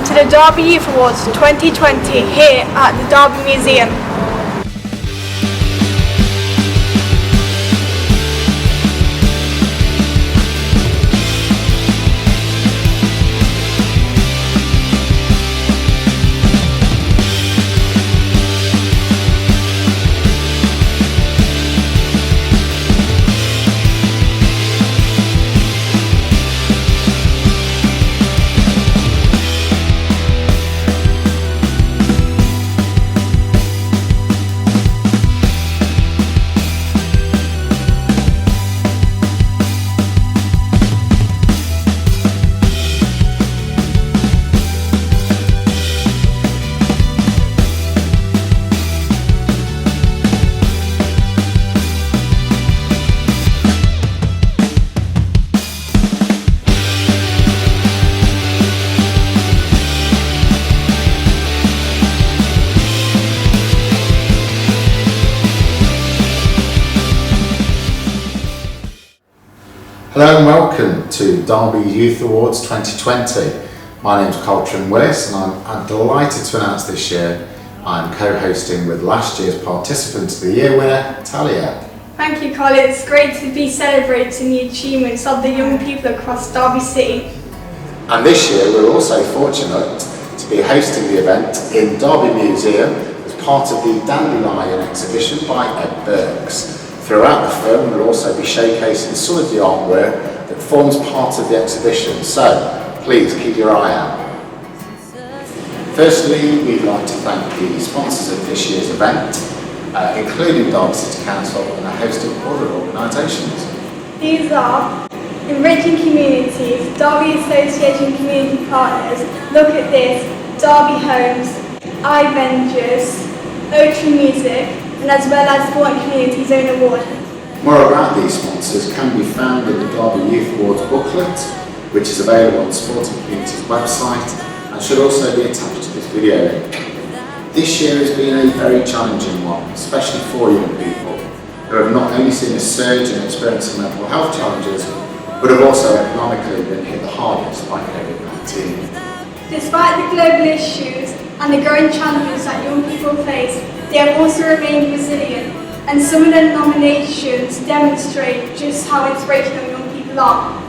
welcome to the Derby Youth Awards 2020 here at the Derby Museum. Hello and welcome to Derby Youth Awards 2020. My name's Callum Willis and I'm delighted to announce this year I'm co-hosting with last year's Participant of the Year winner, Talia. Thank you, Colin. It's great to be celebrating the achievements of the young people across Derby City. And this year we're also fortunate to be hosting the event in Derby Museum as part of the Dandelion exhibition by Ed Burks. Throughout the film we'll also be showcasing some of the artwork that forms part of the exhibition, so please keep your eye out. Firstly, we'd like to thank the sponsors of this year's event, including Derby City Council and a host of other organisations. These are Enriching Communities, Derby Association Community Partners, Look at This, Derby Homes, I-vengers, Ocean Music, and as well as Sporting Community's own award. More about these sponsors can be found in the Derby Youth Awards booklet, which is available on Sporting Community's website and should also be attached to this video link. This year has been a very challenging one, especially for young people who have not only seen a surge in experiencing mental health challenges, but have also economically been hit the hardest by COVID-19. Despite the global issues and the growing challenges that young people face, they have also remained resilient, and some of the nominations demonstrate just how inspirational young people are.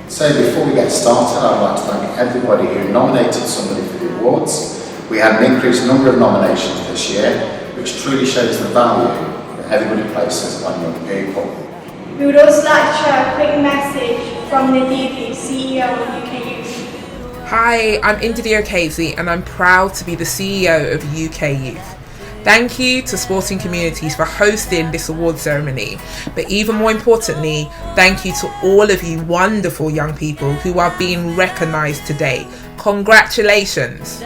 So before we get started, I'd like to thank everybody who nominated somebody for the awards. We had an increased number of nominations this year, which truly shows the value that everybody places on young people. We would also like to share a quick message from Ndidi, CEO of UK Youth. Hi, I'm Ndidi Okazi and I'm proud to be the CEO of UK Youth. Thank you to Sporting Communities for hosting this award ceremony, but even more importantly, thank you to all of you wonderful young people who are being recognised today. Congratulations!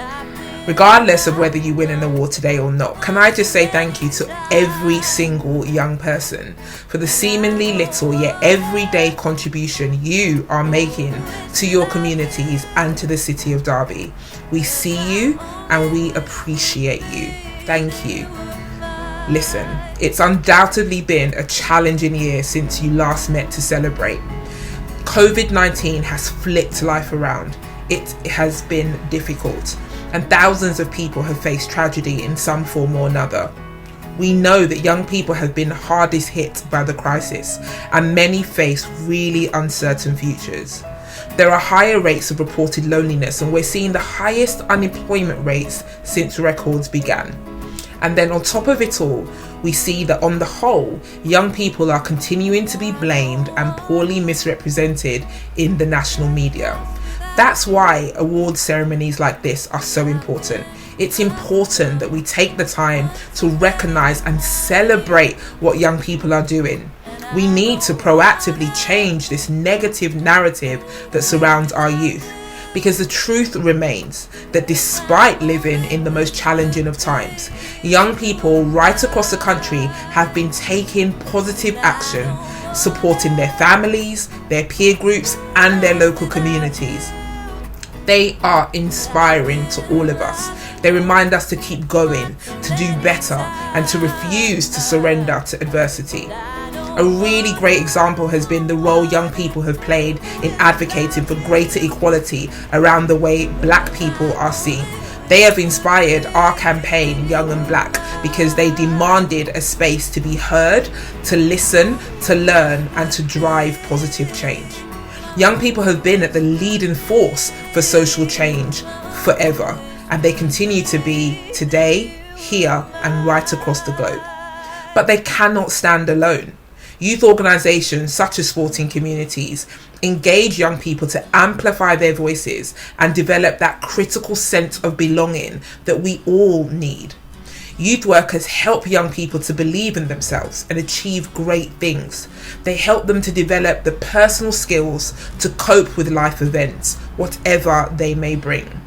Regardless of whether you win an award today or not, can I just say thank you to every single young person for the seemingly little yet everyday contribution you are making to your communities and to the city of Derby. We see you and we appreciate you. Thank you. Listen, it's undoubtedly been a challenging year since you last met to celebrate. COVID-19 has flipped life around. It has been difficult, and thousands of people have faced tragedy in some form or another. We know that young people have been hardest hit by the crisis, and many face really uncertain futures. There are higher rates of reported loneliness, and we're seeing the highest unemployment rates since records began. And then on top of it all, we see that on the whole, young people are continuing to be blamed and poorly misrepresented in the national media. That's why award ceremonies like this are so important. It's important that we take the time to recognise and celebrate what young people are doing. We need to proactively change this negative narrative that surrounds our youth, because the truth remains that despite living in the most challenging of times, young people right across the country have been taking positive action, supporting their families, their peer groups and their local communities. They are inspiring to all of us. They remind us to keep going, to do better, and to refuse to surrender to adversity. A really great example has been the role young people have played in advocating for greater equality around the way black people are seen. They have inspired our campaign, Young and Black, because they demanded a space to be heard, to listen, to learn, and to drive positive change. Young people have been at the leading force for social change forever, and they continue to be today, here, and right across the globe. But they cannot stand alone. Youth organisations such as Sporting Communities engage young people to amplify their voices and develop that critical sense of belonging that we all need. Youth workers help young people to believe in themselves and achieve great things. They help them to develop the personal skills to cope with life events, whatever they may bring.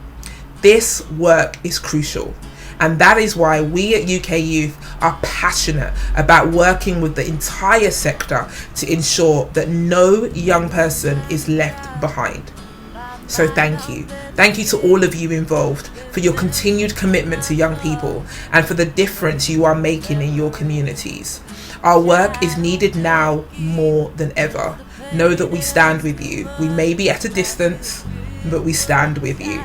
This work is crucial. And that is why we at UK Youth are passionate about working with the entire sector to ensure that no young person is left behind. So thank you. Thank you to all of you involved for your continued commitment to young people and for the difference you are making in your communities. Our work is needed now more than ever. Know that we stand with you. We may be at a distance, but we stand with you.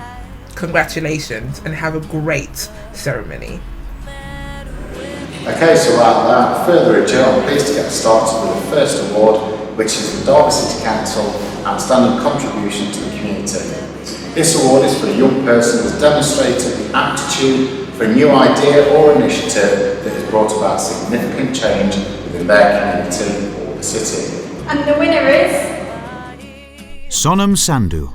Congratulations and have a great ceremony. Okay, so without further ado, I'm pleased to get started with the first award, which is the Derby City Council Outstanding Contribution to the Community. This award is for a young person who has demonstrated the aptitude for a new idea or initiative that has brought about significant change within their community or the city. And the winner is Sonam Sandhu.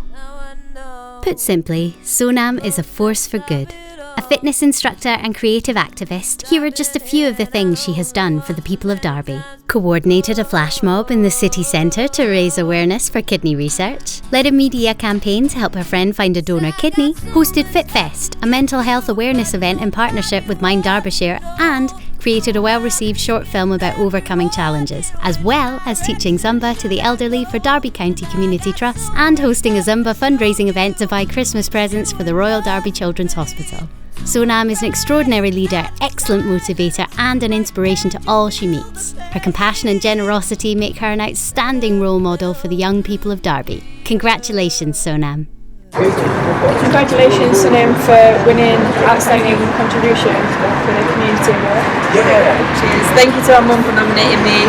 Put simply, Sonam is a force for good. A fitness instructor and creative activist, here are just a few of the things she has done for the people of Derby. Coordinated a flash mob in the city centre to raise awareness for kidney research, led a media campaign to help her friend find a donor kidney, hosted FitFest, a mental health awareness event in partnership with Mind Derbyshire, and created a well-received short film about overcoming challenges, as well as teaching Zumba to the elderly for Derby County Community Trust and hosting a Zumba fundraising event to buy Christmas presents for the Royal Derby Children's Hospital. Sonam is an extraordinary leader, excellent motivator and an inspiration to all she meets. Her compassion and generosity make her an outstanding role model for the young people of Derby. Congratulations, Sonam. Congratulations, Sonam, for winning Outstanding Contribution for the Community Award. Cheers. Thank you to our mum for nominating me.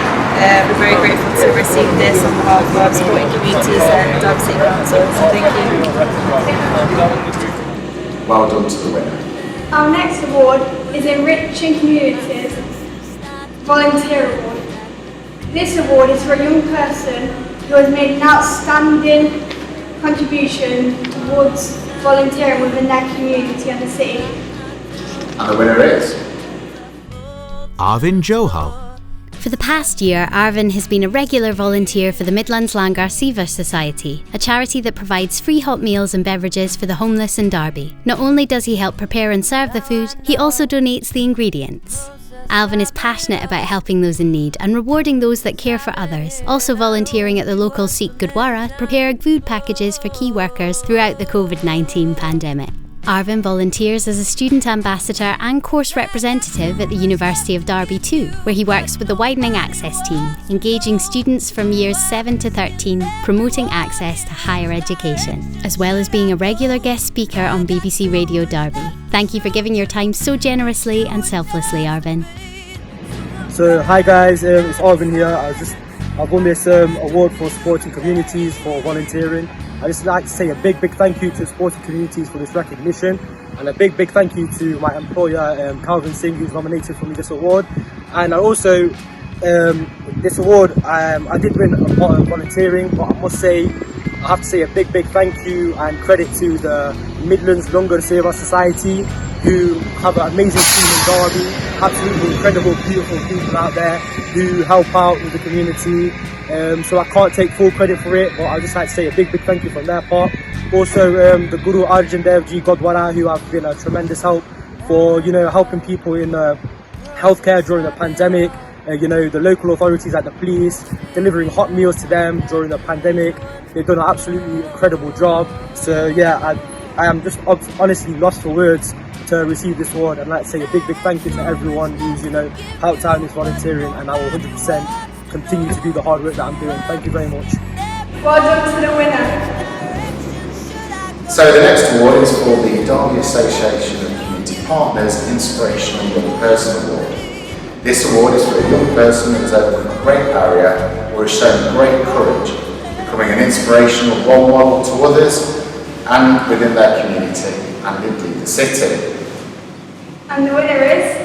We're very grateful to receive this on behalf of Sporting Communities and Derby City Council. So thank you. Well done to the winner. Our next award is Enriching Communities Volunteer Award. This award is for a young person who has made an outstanding contribution towards volunteering within their community and the city. And the winner is Arvin Johal. For the past year, Arvin has been a regular volunteer for the Midlands Langar Seva Society, a charity that provides free hot meals and beverages for the homeless in Derby. Not only does he help prepare and serve the food, he also donates the ingredients. Alvin is passionate about helping those in need and rewarding those that care for others, also volunteering at the local Sikh Gurdwara to prepare food packages for key workers throughout the COVID-19 pandemic. Arvin volunteers as a student ambassador and course representative at the University of Derby too, where he works with the Widening Access team, engaging students from years 7 to 13, promoting access to higher education, as well as being a regular guest speaker on BBC Radio Derby. Thank you for giving your time so generously and selflessly, Arvin. So, hi guys, it's Arvin here. I've won this award for Sporting Communities for volunteering. I'd just like to say a big thank you to Sporting Communities for this recognition, and a big thank you to my employer, Callum Bentley, who's nominated for me this award. And I also, this award, I did win a part of volunteering, but I must say, I have to say a big thank you and credit to the Midlands Langar Seva Society, who have an amazing team in Derby, absolutely incredible, beautiful people out there who help out with the community. So I can't take full credit for it, but I'd just like to say a big thank you from their part. Also, the Guru Arjan Dev Ji Gurdwara, who have been a tremendous help for, helping people in healthcare during the pandemic. The local authorities like the police, delivering hot meals to them during the pandemic. They've done an absolutely incredible job. So yeah, I am just honestly lost for words to receive this award. I'd like to say a big thank you to everyone who's helped out in this volunteering, and I will 100% continue to do the hard work that I'm doing. Thank you very much. Well done to the winner. So the next award is for the Derby Association of Community Partners Inspirational Young Person Award. This award is for a young person who has overcome a great barrier or has shown great courage, becoming an inspirational role model to others and within their community and indeed the city. And the winner is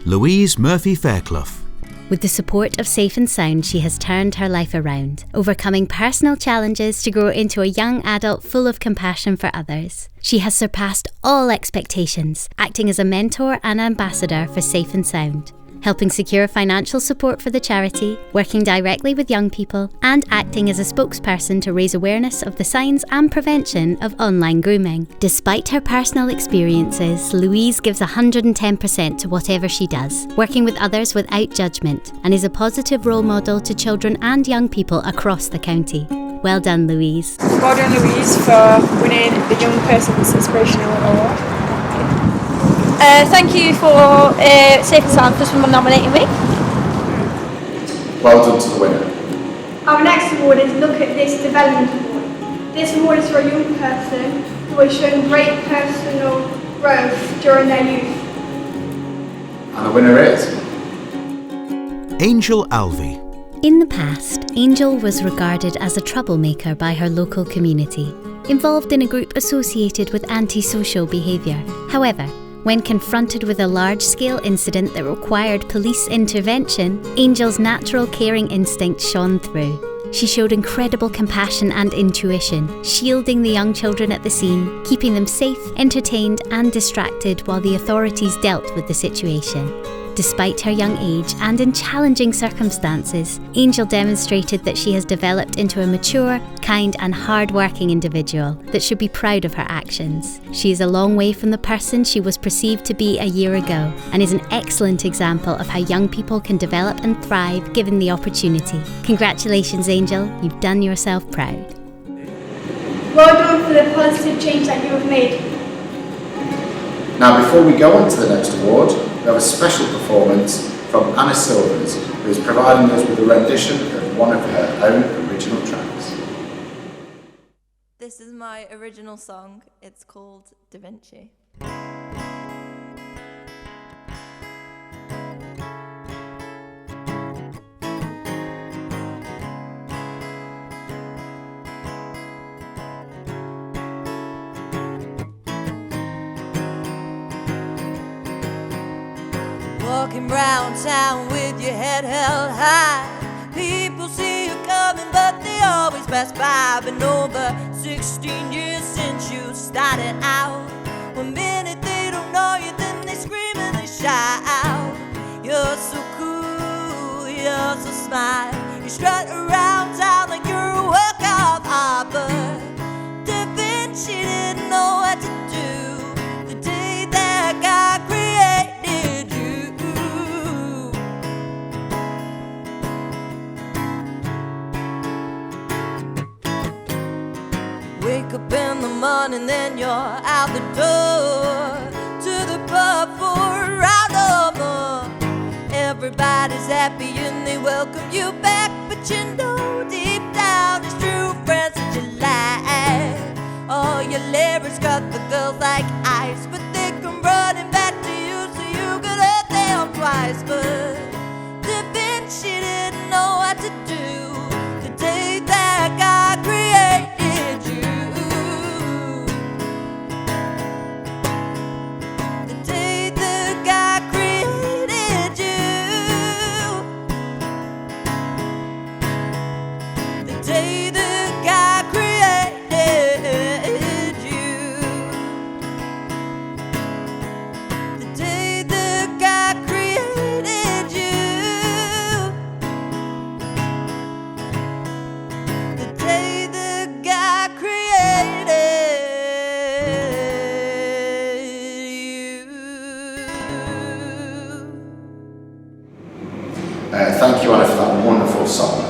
Louise Murphy Fairclough. With the support of Safe and Sound, she has turned her life around, overcoming personal challenges to grow into a young adult full of compassion for others. She has surpassed all expectations, acting as a mentor and ambassador for Safe and Sound, helping secure financial support for the charity, working directly with young people, and acting as a spokesperson to raise awareness of the signs and prevention of online grooming. Despite her personal experiences, Louise gives 110% to whatever she does, working with others without judgment, and is a positive role model to children and young people across the county. Well done, Louise. Well done, Louise, for winning the Young Person's Inspirational Award. Thank you for Safe and Sound for nominating me. Well done to the winner. Our next award is Look at This Development Award. This award is for a young person who has shown great personal growth during their youth. And the winner is Angel Alvey. In the past, Angel was regarded as a troublemaker by her local community, involved in a group associated with antisocial behaviour. However, when confronted with a large-scale incident that required police intervention, Angel's natural caring instinct shone through. She showed incredible compassion and intuition, shielding the young children at the scene, keeping them safe, entertained and distracted while the authorities dealt with the situation. Despite her young age and in challenging circumstances, Angel demonstrated that she has developed into a mature, kind and hard-working individual that should be proud of her actions. She is a long way from the person she was perceived to be a year ago and is an excellent example of how young people can develop and thrive given the opportunity. Congratulations, Angel. You've done yourself proud. Well done for the positive change that you have made. Now, before we go on to the next award, we have a special performance from Anna Silvers, who is providing us with a rendition of one of her own original tracks. This is my original song. It's called Da Vinci. Walking round town with your head held high, people see you coming but they always pass by. Been over 16 years since you started out. One minute they don't know you, then they scream and they shout. You're so cool, you're so smart. You strut around town like you're a work of art, but Da Vinci didn't know what to do the day that God created you. Wake up in the morning, then you're out the door to the pub for a round or more. Everybody's happy and they welcome you back, but you know deep down it's true friends that you like. All your lyrics cut the girls like ice, but they come running back to you so you could hurt them twice. But Da Vinci didn't know what to do the day that God created you. Thank you, Anna, for that wonderful song.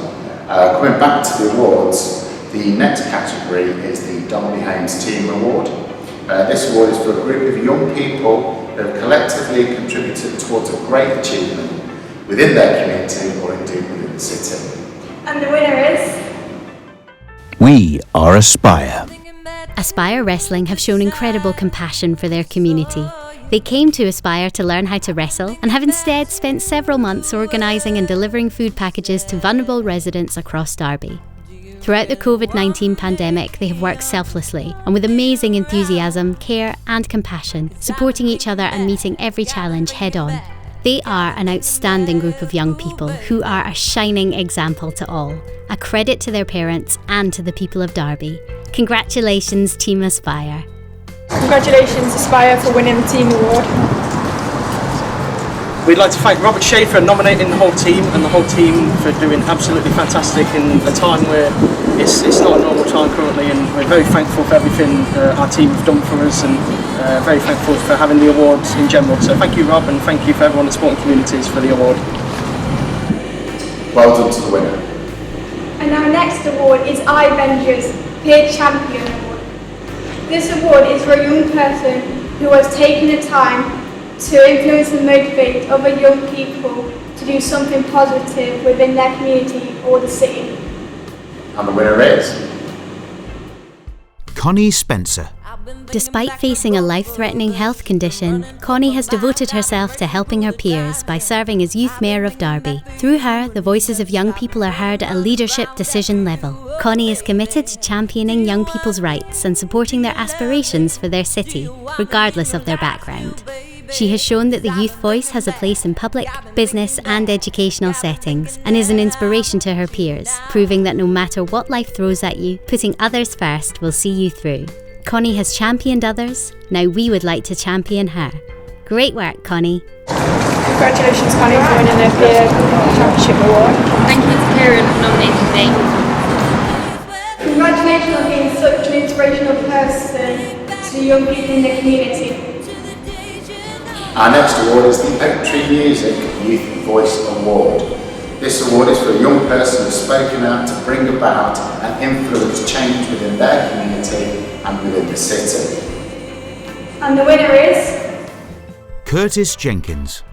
Coming back to the awards, the next category is the Derby Hames Team Award. This award is for a group of young people who have collectively contributed towards a great achievement within their community or indeed within the city. And the winner is... We are Aspire. Aspire Wrestling have shown incredible compassion for their community. They came to Aspire to learn how to wrestle and have instead spent several months organising and delivering food packages to vulnerable residents across Derby. Throughout the COVID-19 pandemic, they have worked selflessly and with amazing enthusiasm, care and compassion, supporting each other and meeting every challenge head on. They are an outstanding group of young people who are a shining example to all, a credit to their parents and to the people of Derby. Congratulations, Team Aspire. Congratulations Aspire for winning the team award. We'd like to thank Robert Shea for nominating the whole team and the whole team for doing absolutely fantastic in a time where it's not a normal time currently, and we're very thankful for everything our team have done for us, and very thankful for having the awards in general. So thank you Rob, and thank you for everyone at Sporting Communities for the award. Well done to the winner. And our next award is I-vengers Peer Champion Award. This award is for a young person who has taken the time to influence and motivate other young people to do something positive within their community or the city. And the winner is... Connie Spencer. Despite facing a life-threatening health condition, Connie has devoted herself to helping her peers by serving as Youth Mayor of Derby. Through her, the voices of young people are heard at a leadership decision level. Connie is committed to championing young people's rights and supporting their aspirations for their city, regardless of their background. She has shown that the youth voice has a place in public, business and educational settings and is an inspiration to her peers, proving that no matter what life throws at you, putting others first will see you through. Connie has championed others, now we would like to champion her. Great work, Connie. Congratulations Connie for winning the Peer Championship Award. Thank you to Kieran for nominating me. Congratulations on being such an inspirational person to young people in the community. Our next award is the Oak Tree Music Youth Voice Award. This award is for a young person who has spoken out to bring about and influence change within their community and within the city. And the winner is... Curtis Jenkins.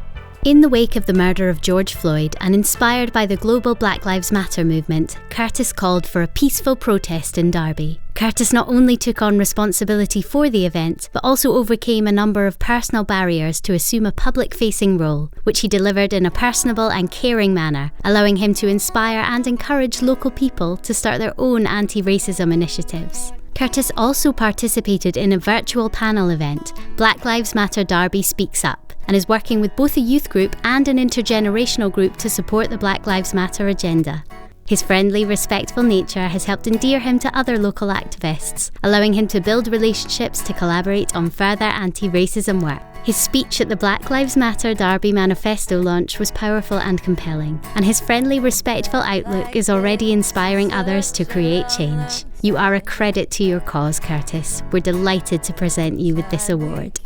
In the wake of the murder of George Floyd and inspired by the global Black Lives Matter movement, Curtis called for a peaceful protest in Derby. Curtis not only took on responsibility for the event, but also overcame a number of personal barriers to assume a public-facing role, which he delivered in a personable and caring manner, allowing him to inspire and encourage local people to start their own anti-racism initiatives. Curtis also participated in a virtual panel event, Black Lives Matter Derby Speaks Up, and is working with both a youth group and an intergenerational group to support the Black Lives Matter agenda. His friendly, respectful nature has helped endear him to other local activists, allowing him to build relationships to collaborate on further anti-racism work. His speech at the Black Lives Matter Derby Manifesto launch was powerful and compelling, and his friendly, respectful outlook is already inspiring others to create change. You are a credit to your cause, Curtis. We're delighted to present you with this award.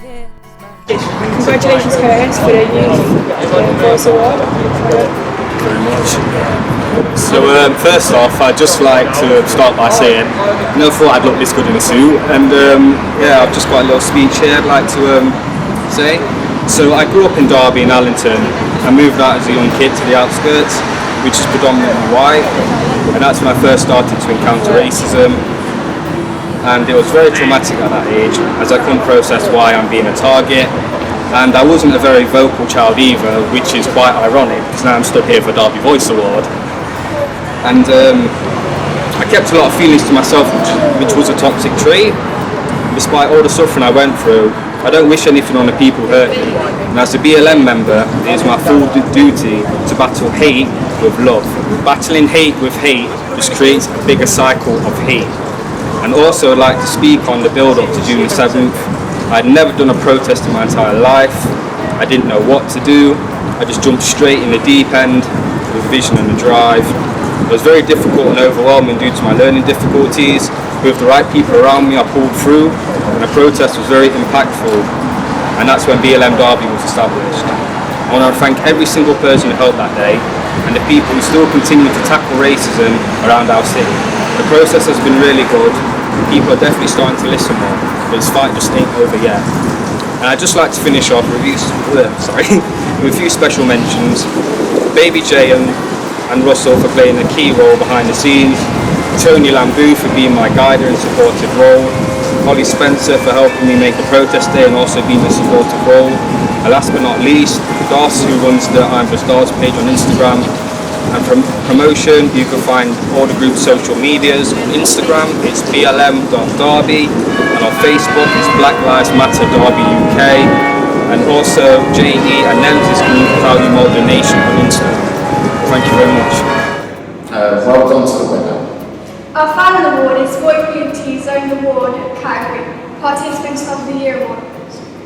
Congratulations Curtis for the Youth Voice Award. Very much. So first off, I'd just like to start by saying I never thought I'd look this good in a suit, and yeah, I've just got a little speech here I'd like to say. So I grew up in Derby in Allington. I moved out as a young kid to the outskirts, which is predominantly white, and that's when I first started to encounter racism, and it was very traumatic at that age as I couldn't process why I'm being a target. And I wasn't a very vocal child either, which is quite ironic because now I'm stood here for Derby Voice Award. And I kept a lot of feelings to myself, which was a toxic trait. Despite all the suffering I went through, I don't wish anything on the people who hurt me. And as a BLM member, it is my full duty to battle hate with love. Battling hate with hate just creates a bigger cycle of hate. And also I'd like to speak on the build-up to June the 7th. I'd never done a protest in my entire life. I didn't know what to do. I just jumped straight in the deep end with vision and a drive. It was very difficult and overwhelming due to my learning difficulties. With the right people around me, I pulled through, and the protest was very impactful. And that's when BLM Derby was established. I want to thank every single person who helped that day, and the people who still continue to tackle racism around our city. The process has been really good. People are definitely starting to listen more, but this fight just ain't over yet. And I'd just like to finish off with a few special mentions. Baby J and Russell for playing a key role behind the scenes, Tony Lamboo for being my guider and supportive role, Connie Spencer for helping me make the protest day and also being a supportive role, and last but not least, Doss, who runs the I'm Just Doss page on Instagram. And from promotion, you can find all the group's social medias. On Instagram, it's blm.derby, and on Facebook, it's Black Lives Matter Derby UK, and also JE and Nemtis Group Value Modern Nation on Instagram. Thank you very much. Well done to the winner. Our final award is Sport Communities Own Award category, Participants of the Year Award.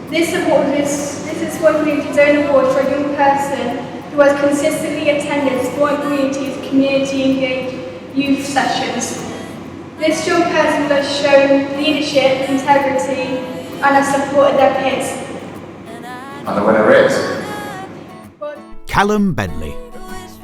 This is Sport Communities Own Award for a young person who has consistently attended Sport Communities community engaged youth sessions. This young person has shown leadership, integrity, and has supported their peers. And the winner is Callum Bentley.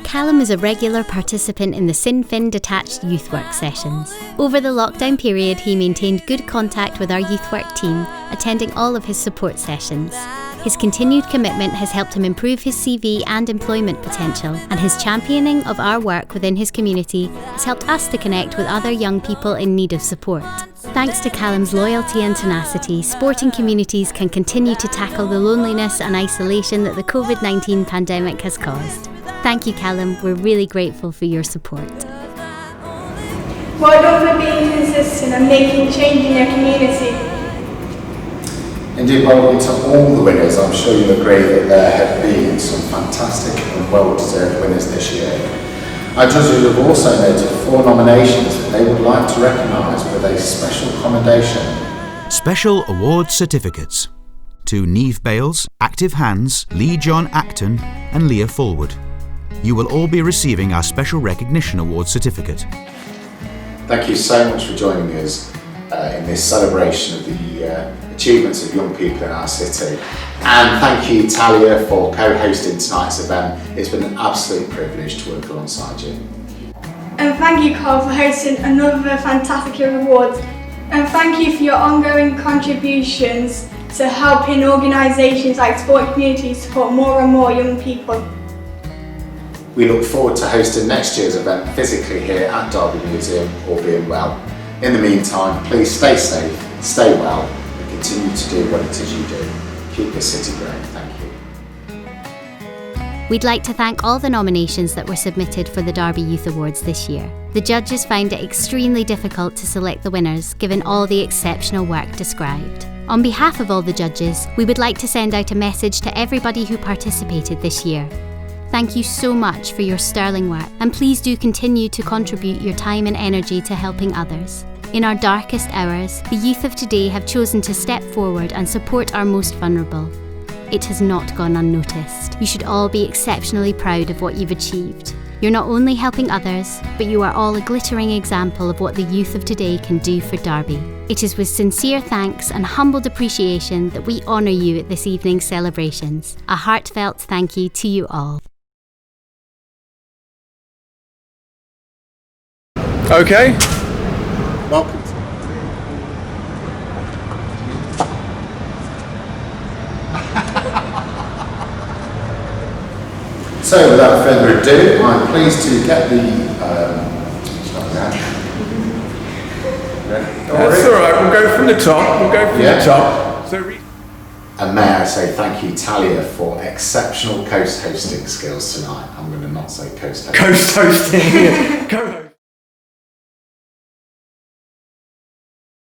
Callum is a regular participant in the Sinn Féin detached youth work sessions. Over the lockdown period, he maintained good contact with our youth work team, attending all of his support sessions. His continued commitment has helped him improve his CV and employment potential, and his championing of our work within his community has helped us to connect with other young people in need of support. Thanks to Callum's loyalty and tenacity, Sporting Communities can continue to tackle the loneliness and isolation that the COVID-19 pandemic has caused. Thank you, Callum. We're really grateful for your support. Well done for being consistent and making change in your community. Indeed, well done to all the winners. I'm sure you'll agree that there have been some fantastic and well-deserved winners this year. Our judges have also noted 4 nominations that they would like to recognise with a special commendation. Special award certificates to Niamh Bales, Active Hands, Lee John Acton and Leah Fulwood. You will all be receiving our Special Recognition Award certificate. Thank you so much for joining us in this celebration of the achievements of young people in our city. And thank you, Talia, for co-hosting tonight's event. It's been an absolute privilege to work alongside you. And thank you, Carl, for hosting another fantastic year of awards. And thank you for your ongoing contributions to helping organisations like Sport Communities support more and more young people. We look forward to hosting next year's event physically here at Derby Museum, all being well. In the meantime, please stay safe, stay well, and continue to do what it is you do. Keep the city growing. Thank you. We'd like to thank all the nominations that were submitted for the Derby Youth Awards this year. The judges found it extremely difficult to select the winners, given all the exceptional work described. On behalf of all the judges, we would like to send out a message to everybody who participated this year. Thank you so much for your sterling work, and please do continue to contribute your time and energy to helping others. In our darkest hours, the youth of today have chosen to step forward and support our most vulnerable. It has not gone unnoticed. You should all be exceptionally proud of what you've achieved. You're not only helping others, but you are all a glittering example of what the youth of today can do for Derby. It is with sincere thanks and humbled appreciation that we honour you at this evening's celebrations. A heartfelt thank you to you all. Okay. Welcome. So, without further ado, I'm pleased to get the. That's all right. We'll go from the top. The top. So. And may I say thank you, Talia, for exceptional coast hosting skills tonight. I'm going to not say coast hosting. Coast hosting.